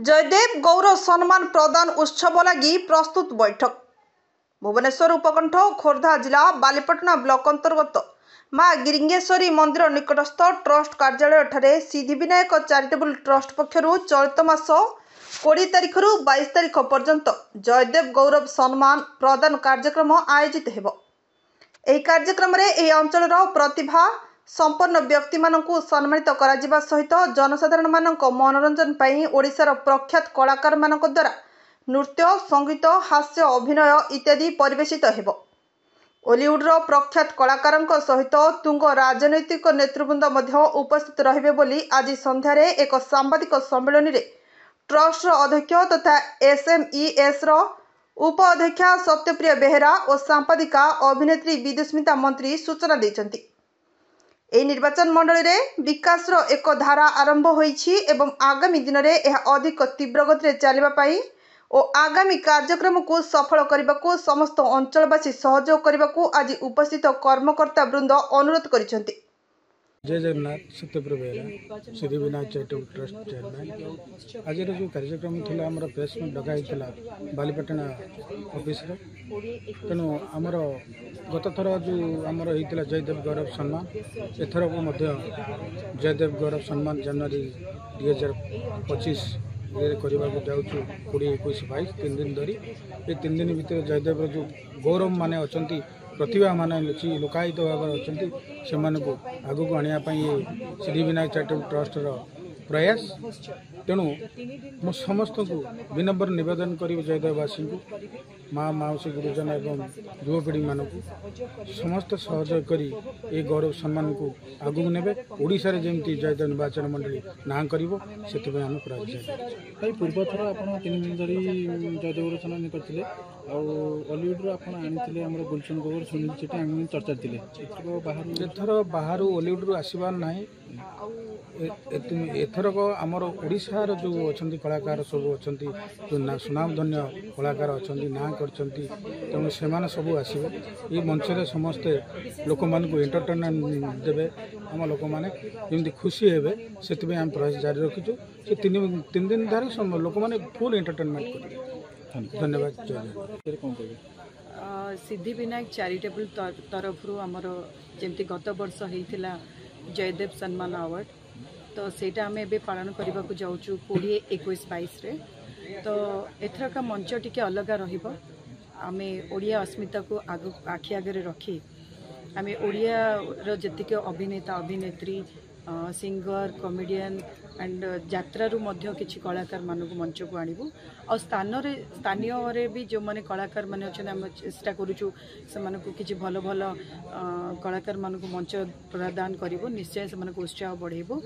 जयदेव गौरव सम्मान प्रदान उत्सव लगी प्रस्तुत बैठक। भुवनेश्वर उपकंठ खोर्धा जिला बालीपटना ब्लॉक अंतर्गत माँ गिरिंगेश्वरी मंदिर निकटस्थ ट्रस्ट कार्यालय ठारे सिद्धिविनायक चैरिटेबल ट्रस्ट पक्षरु चलित मास 20 तारिख रु 22 तारिख पर्यंत जयदेव गौरव सम्मान प्रदान कार्यक्रम आयोजित हेबो। एही कार्यक्रम रे एही अंचलर प्रतिभा संपन्न व्यक्ति मानकु सम्मानित करा सहित जनसाधारण मानक मनोरंजन पई ओडिशार प्रख्यात कलाकार मानक द्वारा नृत्य संगीत हास्य अभिनय इत्यादि परिवेशित हेबो। ओलीवुडर प्रख्यात कलाकारंक सहित तुंग राजनैतिक नेतृवृंद मध्य उपस्थित रहिबे बोली आज संध्यारे एक सांबादिक सम्मेलन रे ट्रस्ट अध्यक्ष तथा SMES उप अध्यक्षा सत्यप्रिय बेहेरा और सांपादिका अभिनेत्री विदुस्मिता मंत्री सूचना दैछन्ति। एही निर्वाचन मंडली रे विकास रो एक धारा आरंभ होईछि एवं आगामी दिन रे यह अधिक तीव्र गति रे चलिबा पई और आगामी कार्यक्रम को सफल करने को समस्त अंचलवासी सहयोग करने को आज उपस्थित कर्मकर्ता वृंद अनुरोध करिसेंति। जय Jagannath Satyapriya Behera Siddhivinayak charitable trust chairman. आज जो कार्यक्रम थी आम प्रेस मीट डकाई बालीपटना ऑफिस तेणु आमर गत थर जो आमर होता जयदेव गौरव सम्मान एथर को जयदेव गौरव सम्मान जनवरी 2025 करने जाऊँ 20, 21, 22 3 दिन धरी ये 3 दिन भितर जयदेव जो गौरव माने अच्छा प्रतिभा माने लोकायित भाव अच्छा से आगू को आने सिद्धिविनायक चैरिटेबल ट्रस्टर प्रयास। तेणु मु समस्त को विनम्र निवेदन करी जयदेववासी को माँ माउसी गुरुजन एवं युवपीढ़ी मान समस्त सहयोग करी ये गौरव सम्मान को आगू नेबे ओडिशा रे जेमती जयदेव निर्वाचन मंडली ना करिवो सेति आम प्रयास। पूर्व थर आप 3 दिन धरी जयदेव सम्मान करथिले हॉलीवुड रो आपण आनिथिले हमर गुलशन गोबर सुनील चेटी हम चर्चा थिले एथर बाहर हॉलीवुड रो आसीबार नाही। एथरक आमर ओडिशार जो अच्छा कलाकार सब अच्छा जो सुनामधन्य कलाकार अच्छा ना करछंती तेणु से सब आसबे ये मंच रे समस्ते लोक मान को एंटरटेनमेंट देबे आम लोक माने जेमती खुशी हेबे सेति आम प्रयास जारी रखिछु से 3 दिन धरि लोक माने फुल एंटरटेनमेंट करिवे। धन्यवाद। सिद्धिविनायक चैरिटेबल तरफ आमर जेमती गत वर्ष होइथिला जयदेव सम्मान अवार्ड तो सेटा आम ए पालन करने को जाऊँ 20, 21, 22 रे तो एथर का मंच टी अलग रहिबो। आमे ओडिया अस्मिता को आखि आगे रखी आमे ओडिया रो जतिक अभिनेता अभिनेत्री सिंगर कॉमेडियन एंड यात्रारू मध्य किछि कलाकार मान को मंच को आनिबु और स्थानीय रे भी जो माने कलाकार माने अछि हम चेष्टा करूछु से माने को किछि भलो भलो कलाकार मान को मंच प्रदान करिवो निश्चय से माने को उत्साह बढ़ेबो।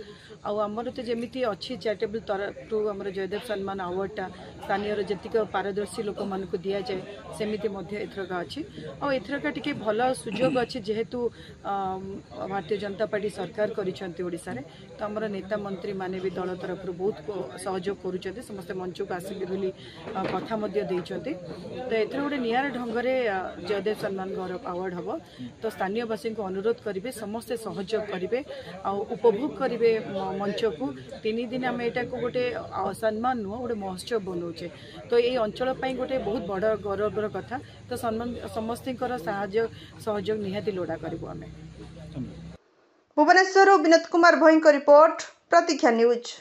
आ हमर तो जेमिति अछि चैरिटेबल तरफ टू हमर जयदेव सम्मान अवार्डटा स्थानीय रे जतिक पारदर्शी लोक मान को दिया जाय सेमिति मध्य एथर का अछि और एथर का टिके भलो सुयोग अछि जेहेतु भारतीय जनता पार्टी सरकार करिसंती ओडिसा रे तो हमर नेता मंत्री माने भी दल तरफ बहुत सहयोग करुँचे समस्ते मंच को आसिक बोली कथा देते तो एथर गोटे नियार ढंग से जयदेव सम्मान गौरव अवार्ड हम तो स्थानीयवासी को अनुरोध करेंगे समस्ते सहयोग करेंगे उपभोग करेंगे मंच को 3 दिन आम यहाँ को गोटे सम्मान नुह गोटे महोत्सव बनाऊे तो ये अंचल गोटे बहुत बड़ गौरवर कथा तो समस्त सहयोग निहाती लोड़ा करूँ आम। भुवनेश्वर विनोद कुमार भोई रिपोर्ट प्रतीक्षा न्यूज।